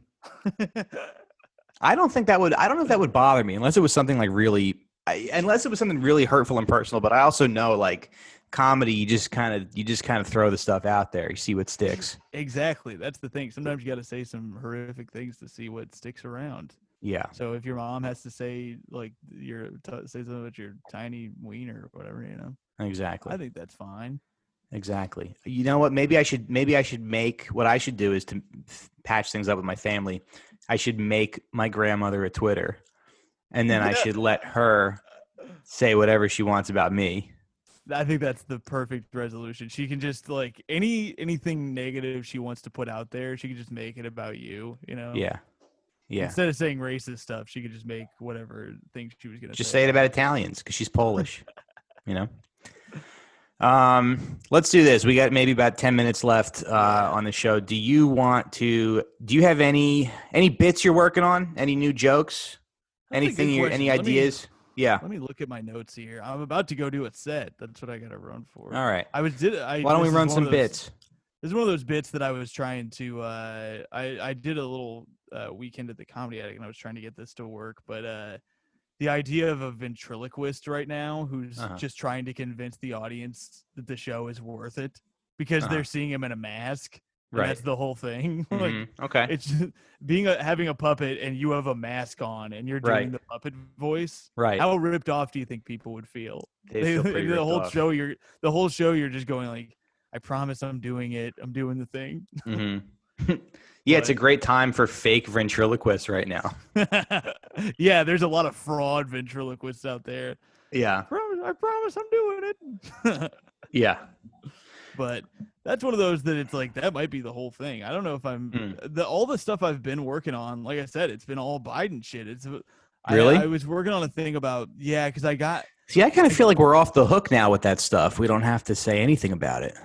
I don't know if that would bother me unless it was something like unless it was something really hurtful and personal. But I also know like comedy, you just kind of throw the stuff out there. You see what sticks. Exactly. That's the thing. Sometimes you got to say some horrific things to see what sticks around. Yeah. So if your mom has to say like say something about your tiny wiener or whatever, Exactly. I think that's fine. Exactly. You know what? Maybe I should make what I should do is to patch things up with my family. I should make my grandmother a Twitter, and then I should let her say whatever she wants about me. I think that's the perfect resolution. She can just like anything negative she wants to put out there, she can just make it about you, Yeah. Yeah. Instead of saying racist stuff, she could just make whatever thing she was going to say it about Italians because she's Polish, Let's do this. We got maybe about 10 minutes left on the show. Do you have any bits you're working on? Any new jokes? Any ideas? Let me look at my notes here. I'm about to go do a set. That's what I got to run for. All right. Why don't we run some bits? This is one of those bits that I was trying to. I did a little weekend at the Comedy Attic, and I was trying to get this to work. But the idea of a ventriloquist right now who's just trying to convince the audience that the show is worth it because they're seeing him in a mask. Right. That's the whole thing. Okay. It's just having a puppet and you have a mask on and you're doing the puppet voice. Right. How ripped off do you think people would feel? They feel pretty ripped off. The whole show you're just going like, I promise I'm doing it. I'm doing the thing. Yeah, it's a great time for fake ventriloquists right now. Yeah, there's a lot of fraud ventriloquists out there. Yeah. I promise I'm doing it. Yeah. But that's one of those that it's like, that might be the whole thing. I don't know if I'm all the stuff I've been working on, like I said, it's been all Biden shit. It's really, I was working on a thing about, because I kind of feel like we're off the hook now with that stuff. We don't have to say anything about it.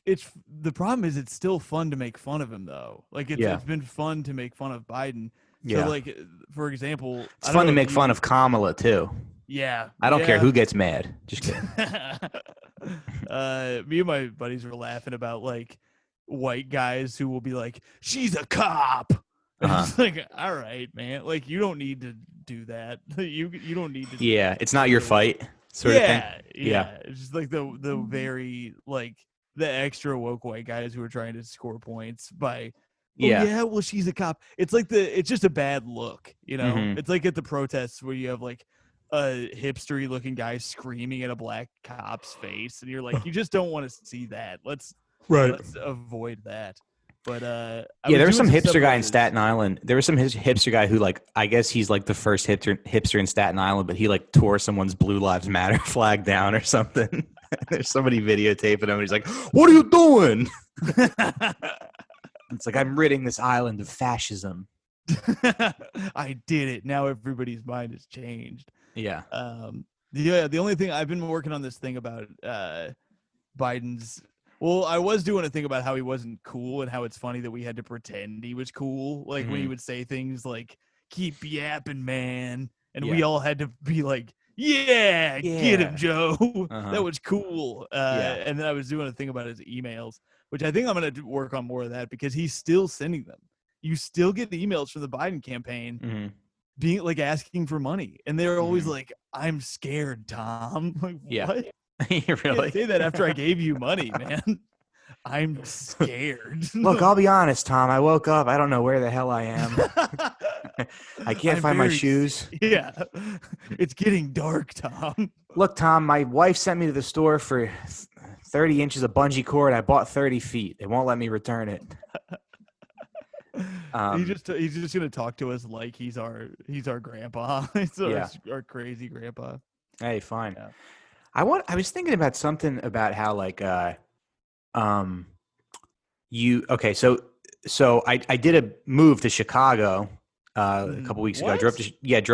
it's the problem is it's still fun to make fun of him though. Like Yeah. it's been fun to make fun of Biden. Yeah. So like for example, It's fun to make fun of Kamala too. Yeah. I don't care yeah. who gets mad. Just kidding. Me and my buddies were laughing about like white guys who will be like, "She's a cop." Uh-huh. It's like, all right, man. Like you don't need to do that. You don't need to. Yeah, it's not your fight, sort of thing. Yeah. It's just like the very like the extra woke white guys who are trying to score points by. Yeah. Oh, yeah, well, she's a cop. It's like it's just a bad look, you know. Mhm. It's like at the protests where you have like a hipstery looking guy screaming at a black cop's face, and you're like, you just don't want to see that. Let's avoid that. But Yeah, there was some hipster guy in Staten Island. There was some hipster guy who, like, I guess he's like the first hipster in Staten Island, but he like tore someone's Blue Lives Matter flag down or something. There's somebody videotaping him, and he's like, "What are you doing?" It's like, I'm ridding this island of fascism. I did it. Now everybody's mind has changed. Yeah. The only thing I've been working on this thing about Biden's. Well, I was doing a thing about how he wasn't cool and how it's funny that we had to pretend he was cool. Like when he would say things like, "Keep yapping, man," and we all had to be like, "Yeah, get him, Joe." That was cool. And then I was doing a thing about his emails, which I think I'm going to work on more of that because he's still sending them. You still get the emails from the Biden campaign being like asking for money. And they're always like, "I'm scared, Tom." Like, what? You You really? can't say that after I gave you money, man. I'm scared. Look, I'll be honest, Tom. I woke up. I don't know where the hell I am. I can't I'm find my very- shoes. Yeah. It's getting dark, Tom. Look, Tom, my wife sent me to the store for 30 inches of bungee cord. I bought 30 feet. They won't let me return it. He's just gonna talk to us like he's our grandpa. He's our crazy grandpa. Hey, fine. Yeah. I was thinking about something about how like so I did a move to Chicago a couple weeks ago. I drove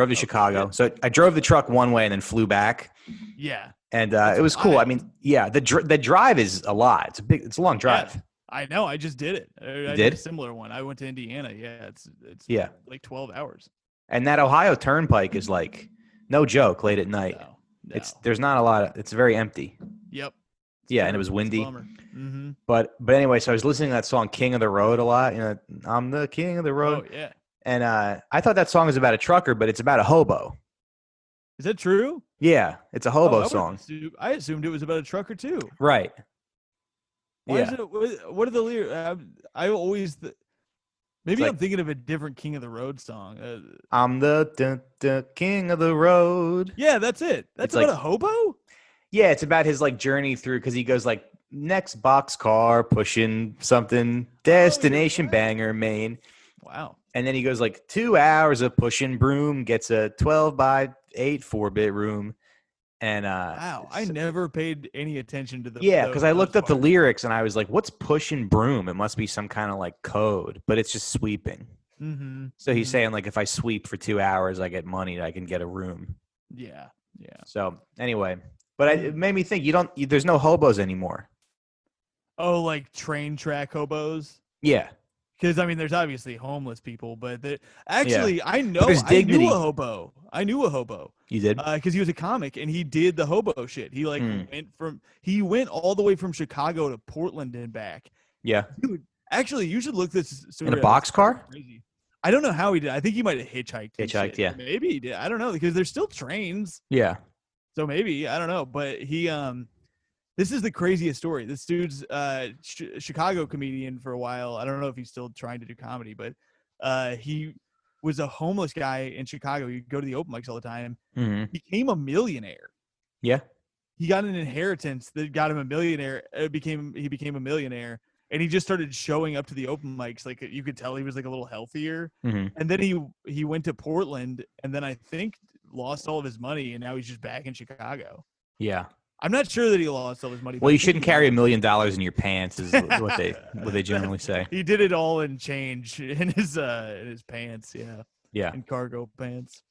to Chicago. yeah. So I drove the truck one way and then flew back. Yeah. And it was cool. I wild. mean, yeah, the drive is a lot. It's a long drive. Yeah. I know. I just did it. I did did? a similar one. I went to Indiana. Yeah. It's Yeah. like 12 hours. And that Ohio Turnpike is like no joke late at night. No. There's not a lot of, it's very empty. Yep. Yeah, and it was windy. Mm-hmm. But anyway, so I was listening to that song "King of the Road" a lot. You know, I'm the king of the Oh road. yeah. And I thought that song was about a trucker, but it's about a hobo. Is that true? Yeah, it's a Oh, hobo song. I assumed it was about a trucker too. Right. Why Yeah. is it? What are the lyrics? I always. Maybe like- I'm thinking of a different King of the Road song. I'm the king of the road. Yeah, that's it. That's It's about like- a hobo? Yeah, it's about his like journey through because he goes like next boxcar pushing something destination right. Bangor, Maine. Wow. And then he goes like 2 hours of pushing broom, gets a 12x8 4-bit room. And Wow. I never paid any attention to the. yeah, because I those looked up the parts. lyrics and I was like, what's pushing broom? It must be some kind of like code, but it's just sweeping. Mhm. So he's Mhm. saying like if I sweep for 2 hours, I get money, I can get a room. Yeah. Yeah. So anyway, but it made me think there's no hobos anymore. Oh, like train track hobos? Yeah. Because I mean, there's obviously homeless people, but actually, I know there's dignity. knew a hobo. I knew a hobo You did? because he was a comic and he did the hobo shit. He like went all the way from Chicago to Portland and back. Yeah. Dude, actually, you should look this story In a up. It's boxcar? crazy. I don't know how he did. I think he might have hitchhiked. and Hitchhiked, shit. yeah. Maybe he did. I don't know because there's still trains. Yeah. So maybe I don't know, but he this is the craziest story. This dude's Chicago comedian for a while. I don't know if he's still trying to do comedy, but he was a homeless guy in Chicago. He'd go to the open mics all the time. Hmm. Became a millionaire. Yeah. He got an inheritance that got him a millionaire. He became a millionaire, and he just started showing up to the open mics. Like you could tell he was like a little healthier. Hmm. And then he went to Portland, and then I think lost all of his money, and now he's just back in Chicago. Yeah. I'm not sure that he lost all his money. Well, but I you think shouldn't he- carry $1 million in your pants is what they generally say. He did it all in change in his pants, yeah, Yeah. in cargo pants.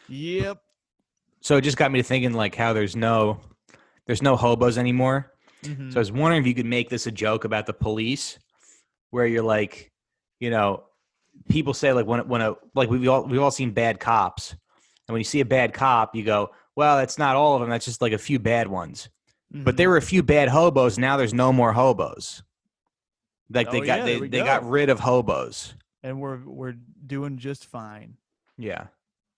Yep. So it just got me to thinking like how there's no hobos anymore. Mhm. So I was wondering if you could make this a joke about the police, where you're like, you know, people say like like we've all seen Bad Cops, and when you see a bad cop, you go, well, that's not all of them. That's just like a few bad ones. But there Mhm. were a few bad hobos. Now there's no more hobos. Like Oh, yeah, there we they got go. rid of hobos. And we're doing just fine. Yeah,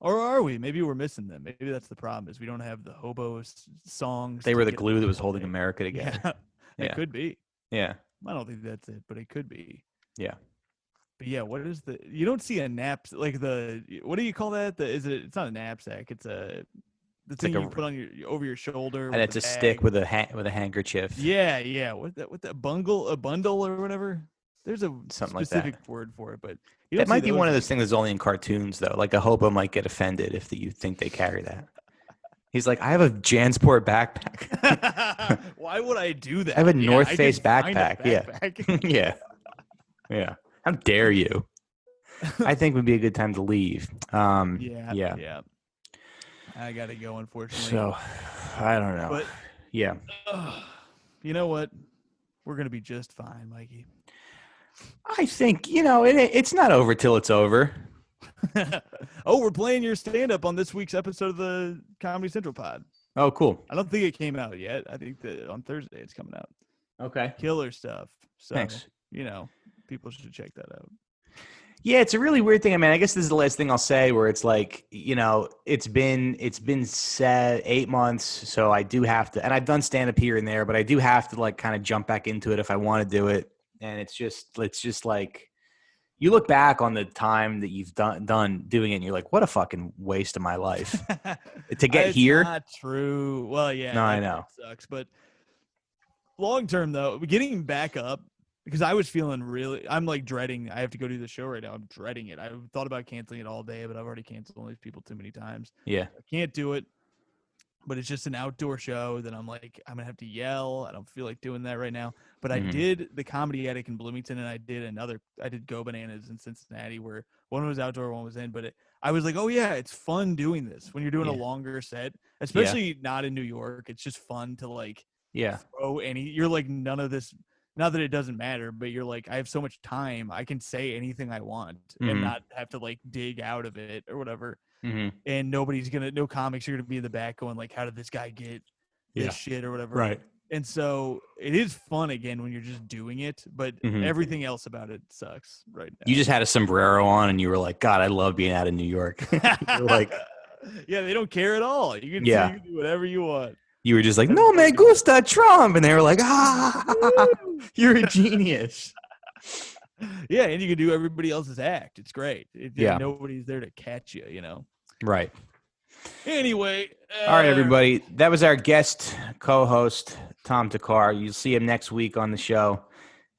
Or are we? Maybe we're missing them. Maybe that's the problem is we don't have the hobo songs. they to were the get glue that was people holding away. America together. Yeah, Yeah. it could be. Yeah, I don't think that's it, but it could be. yeah. But yeah, what is the? You don't see a what do you call that? It's not a knapsack. It's the thing like you put on your over your shoulder. And with it's the a stick bag. with a handkerchief. Yeah. What that a bundle or whatever. There's a Something like that. specific word for it, but you That don't see might be one of those those things that's only in cartoons, though. Like a hobo might get offended if you think they carry that. He's like, I have a Jansport backpack. Why would I do that? I have a Yeah, North I Face can find a backpack. Yeah. backpack. Yeah. Yeah. How dare you? I think would be a good time to leave. Yeah. I gotta go, unfortunately. So, I don't know. But Yeah. you know what? We're gonna be just fine, Mikey. I think, it's not over till it's over. Oh, we're playing your stand-up on this week's episode of the Comedy Central pod. Oh, cool. I don't think it came out yet. I think that on Thursday it's coming out. Okay. Killer stuff. So, Thanks. People should check that out. Yeah, it's a really weird thing. I mean, I guess this is the last thing I'll say where it's like, it's been said 8 months. So I do have to, and I've done stand up here and there, but I do have to like kind of jump back into it if I want to do it. And it's just like, you look back on the time that you've done doing it and you're like, what a fucking waste of my life to get It's here. not true. Well, yeah. No, I that know. sucks. But long term, though, getting back up, because I was feeling I'm like dreading. I have to go do the show right now. I'm dreading it. I thought about canceling it all day, but I've already canceled all these people too many times. Yeah. I can't do it. But it's just an outdoor show that I'm like, I'm going to have to yell. I don't feel like doing that right now. But I did the Comedy Attic in Bloomington, and I did Go Bananas in Cincinnati, where one was outdoor, one was in. But I was like, oh, yeah, it's fun doing this when you're doing a longer set, especially not in New York. It's just fun to like throw you're like, none of this, not that it doesn't matter, but you're like, I have so much time. I can say anything I want and not have to like dig out of it or whatever. And no comics are going to be in the back going like, how did this guy get this shit or whatever. Right. And so it is fun again when you're just doing it, but everything else about it sucks right now. You just had a sombrero on and you were like, God, I love being out of New York. You're like, yeah, they don't care at all. You can do whatever you want. You were just like, no me gusta Trump. And they were like, you're a genius. Yeah, and you can do everybody else's act. It's great. Nobody's there to catch you, Right. Anyway. All right, everybody. That was our guest co-host, Tom Takar. You'll see him next week on the show.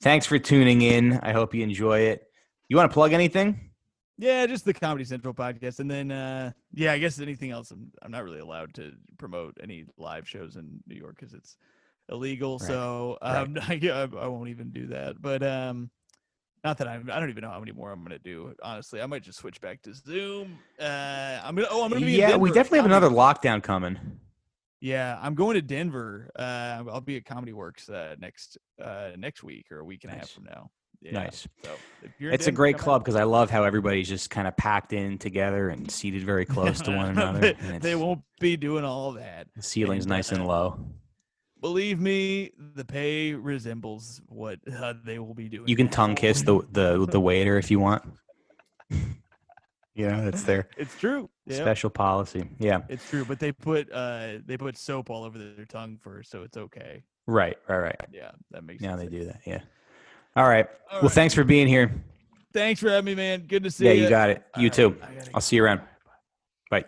Thanks for tuning in. I hope you enjoy it. You want to plug anything? Yeah, just the Comedy Central podcast. And then, I guess anything else. I'm not really allowed to promote any live shows in New York because it's illegal. Right. So I won't even do that. But not that I don't even know how many more I'm gonna do. Honestly, I might just switch back to Zoom. I'm gonna be in Denver. We definitely have another lockdown coming. Yeah, I'm going to Denver. I'll be at Comedy Works next week or a week and a half from now. Yeah. Nice. So it's a great club because I love how everybody's just kind of packed in together and seated very close to one another. They won't be doing all that. The ceiling's nice and low. Believe me, the pay resembles what they will be doing. You can tongue kiss the waiter if you want. That's their It's true. Special policy. Yeah. It's true, but they put soap all over their tongue first, so it's okay. Right. Yeah, that makes sense. Now they do that. Yeah. All right. Well, thanks for being here. Thanks for having me, man. Good to see you. Yeah, you got it. You too. I'll see you around. Bye.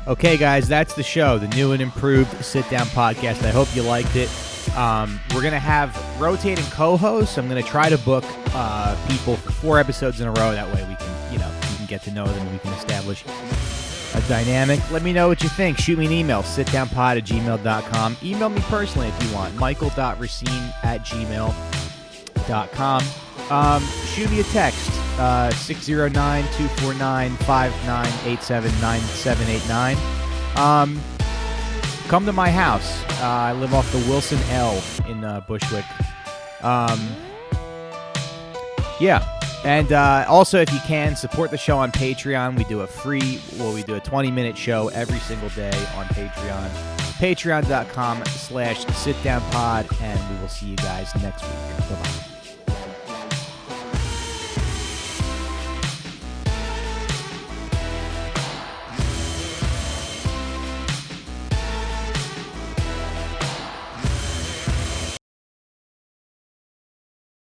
Okay, guys, that's the show, the new and improved sit-down podcast. I hope you liked it. We're going to have rotating co-hosts. I'm going to try to book people for 4 episodes in a row. That way we can, you can get to know them and we can establish a dynamic. Let me know what you think. Shoot me an email, sitdownpod@gmail.com. Email me personally if you want, michael.racine@gmail.com. Shoot me a text, 609-249-5987-9789. Come to my house. I live off the Wilson L in Bushwick. Yeah. And also, if you can, support the show on Patreon. We do a 20-minute show every single day on Patreon. Patreon.com/sitdownpod. And we will see you guys next week. Bye-bye.